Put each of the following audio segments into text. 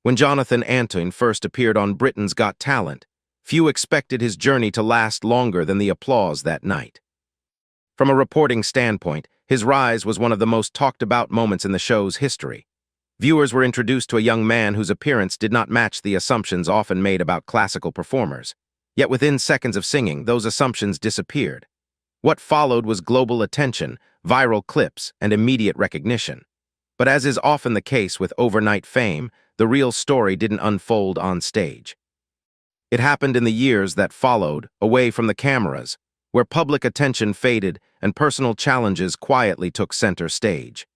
When Jonathan Antoine first appeared on Britain's Got Talent, few expected his journey to last longer than the applause that night. From a reporting standpoint, his rise was one of the most talked-about moments in the show's history. Viewers were introduced to a young man whose appearance did not match the assumptions often made about classical performers. Yet within seconds of singing, those assumptions disappeared. What followed was global attention, viral clips, and immediate recognition. But as is often the case with overnight fame, the real story didn't unfold on stage. It happened in the years that followed, away from the cameras, where public attention faded and personal challenges quietly took center stage.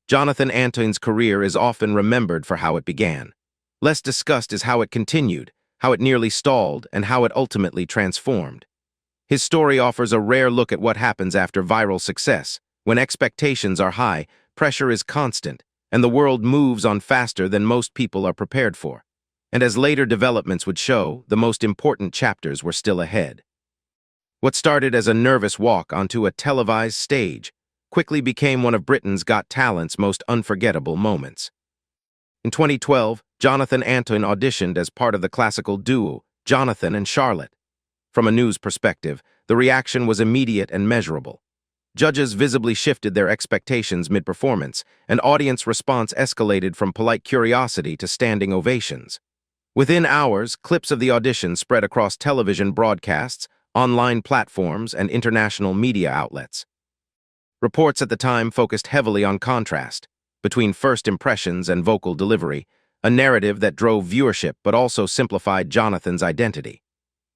Jonathan Antoine's career is often remembered for how it began. Less discussed is how it continued, how it nearly stalled, and how it ultimately transformed. His story offers a rare look at what happens after viral success. When expectations are high, pressure is constant, and the world moves on faster than most people are prepared for. And as later developments would show, the most important chapters were still ahead. What started as a nervous walk onto a televised stage quickly became one of Britain's Got Talent's most unforgettable moments. In 2012, Jonathan Antoine auditioned as part of the classical duo, Jonathan and Charlotte. From a news perspective, the reaction was immediate and measurable. Judges visibly shifted their expectations mid-performance, and audience response escalated from polite curiosity to standing ovations. Within hours, clips of the audition spread across television broadcasts, online platforms, and international media outlets. Reports at the time focused heavily on contrast between first impressions and vocal delivery, a narrative that drove viewership but also simplified Jonathan's identity.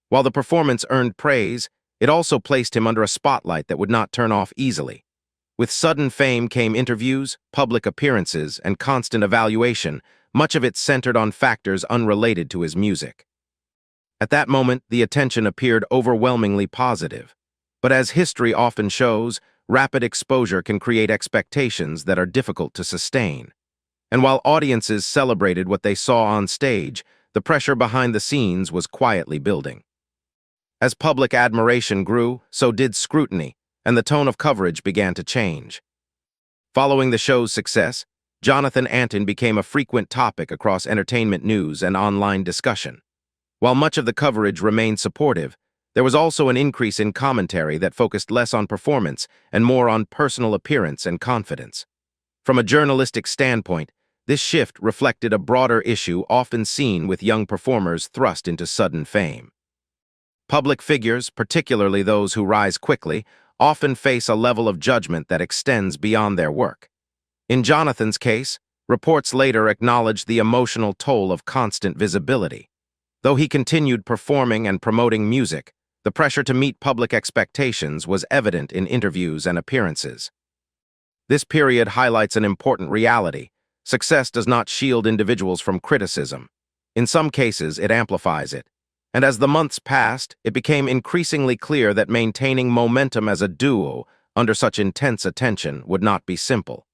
While the performance earned praise, it also placed him under a spotlight that would not turn off easily. With sudden fame came interviews, public appearances, and constant evaluation, much of it centered on factors unrelated to his music. At that moment, the attention appeared overwhelmingly positive. But as history often shows, rapid exposure can create expectations that are difficult to sustain. And while audiences celebrated what they saw on stage, the pressure behind the scenes was quietly building. As public admiration grew, so did scrutiny, and the tone of coverage began to change. Following the show's success, Jonathan Antoine became a frequent topic across entertainment news and online discussion. While much of the coverage remained supportive, there was also an increase in commentary that focused less on performance and more on personal appearance and confidence. From a journalistic standpoint, this shift reflected a broader issue often seen with young performers thrust into sudden fame. Public figures, particularly those who rise quickly, often face a level of judgment that extends beyond their work. In Jonathan's case, reports later acknowledged the emotional toll of constant visibility. Though he continued performing and promoting music, the pressure to meet public expectations was evident in interviews and appearances. This period highlights an important reality. Success does not shield individuals from criticism. In some cases, it amplifies it. And as the months passed, it became increasingly clear that maintaining momentum as a duo under such intense attention would not be simple.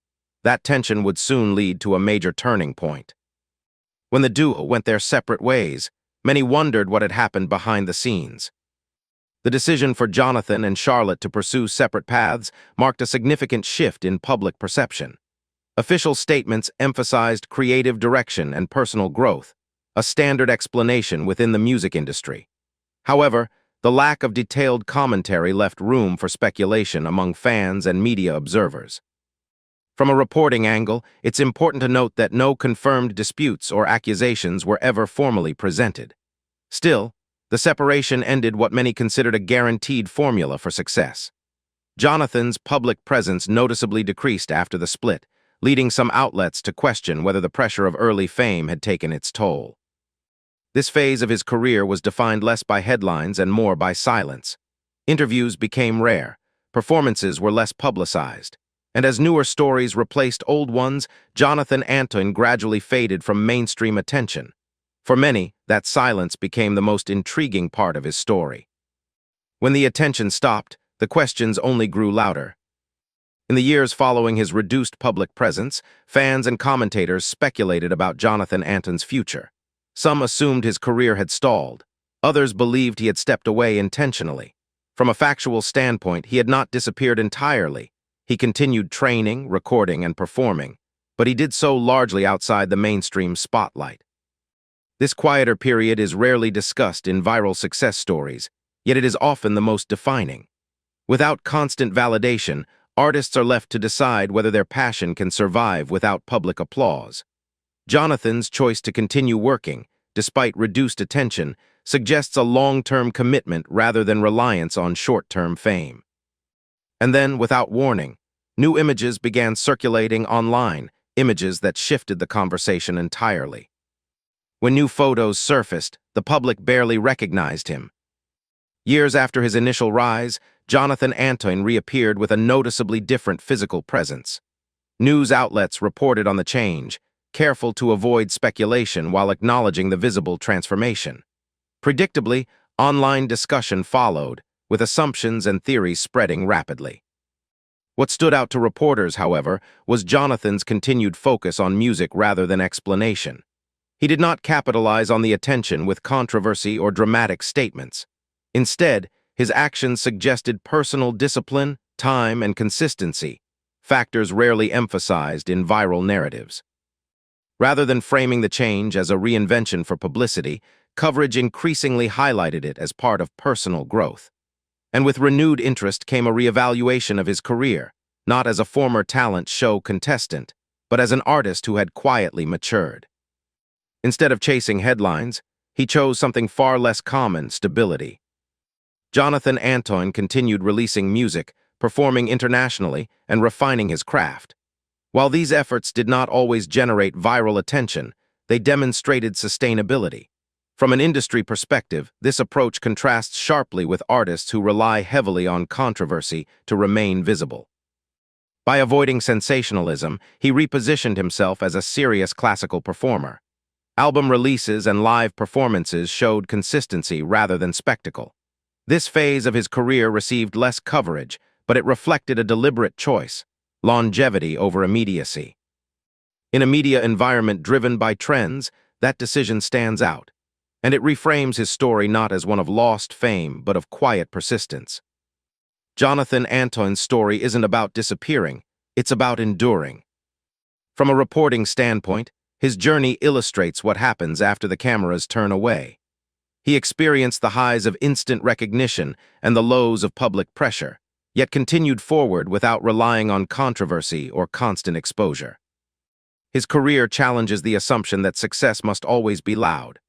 That tension would soon lead to a major turning point. When the duo went their separate ways, many wondered what had happened behind the scenes. The decision for Jonathan and Charlotte to pursue separate paths marked a significant shift in public perception. Official statements emphasized creative direction and personal growth, a standard explanation within the music industry. However, the lack of detailed commentary left room for speculation among fans and media observers. From a reporting angle, it's important to note that no confirmed disputes or accusations were ever formally presented. Still, the separation ended what many considered a guaranteed formula for success. Jonathan's public presence noticeably decreased after the split, leading some outlets to question whether the pressure of early fame had taken its toll. This phase of his career was defined less by headlines and more by silence. Interviews became rare, performances were less publicized, and as newer stories replaced old ones, Jonathan Antoine gradually faded from mainstream attention. For many, that silence became the most intriguing part of his story. When the attention stopped, the questions only grew louder. In the years following his reduced public presence, fans and commentators speculated about Jonathan Antoine's future. Some assumed his career had stalled. Others believed he had stepped away intentionally. From a factual standpoint, he had not disappeared entirely. He continued training, recording, and performing. but he did so largely outside the mainstream spotlight. This quieter period is rarely discussed in viral success stories, yet it is often the most defining. Without constant validation, artists are left to decide whether their passion can survive without public applause. Jonathan's choice to continue working, despite reduced attention, suggests a long-term commitment rather than reliance on short-term fame. And then, without warning, new images began circulating online, images that shifted the conversation entirely. When new photos surfaced, the public barely recognized him. Years after his initial rise, Jonathan Antoine reappeared with a noticeably different physical presence. News outlets reported on the change, careful to avoid speculation while acknowledging the visible transformation. Predictably, online discussion followed, with assumptions and theories spreading rapidly. What stood out to reporters, however, was Jonathan's continued focus on music rather than explanation. He did not capitalize on the attention with controversy or dramatic statements. Instead, his actions suggested personal discipline, time, and consistency, factors rarely emphasized in viral narratives. Rather than framing the change as a reinvention for publicity, coverage increasingly highlighted it as part of personal growth. And with renewed interest came a reevaluation of his career, not as a former talent show contestant, but as an artist who had quietly matured. Instead of chasing headlines, he chose something far less common: stability. Jonathan Antoine continued releasing music, performing internationally, and refining his craft. While these efforts did not always generate viral attention, they demonstrated sustainability. From an industry perspective, this approach contrasts sharply with artists who rely heavily on controversy to remain visible. By avoiding sensationalism, he repositioned himself as a serious classical performer. Album releases and live performances showed consistency rather than spectacle. This phase of his career received less coverage, but it reflected a deliberate choice: longevity over immediacy. In a media environment driven by trends, that decision stands out, and it reframes his story not as one of lost fame, but of quiet persistence. Jonathan Antoine's story isn't about disappearing, it's about enduring. From a reporting standpoint, his journey illustrates what happens after the cameras turn away. He experienced the highs of instant recognition and the lows of public pressure, yet continued forward without relying on controversy or constant exposure. His career challenges the assumption that success must always be loud.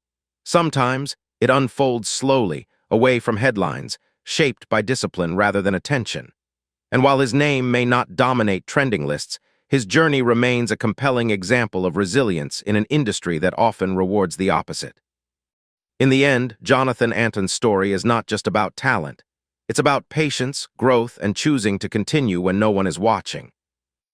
Sometimes, it unfolds slowly, away from headlines, shaped by discipline rather than attention. And while his name may not dominate trending lists, his journey remains a compelling example of resilience in an industry that often rewards the opposite. In the end, Jonathan Antoine's story is not just about talent. It's about patience, growth, and choosing to continue when no one is watching.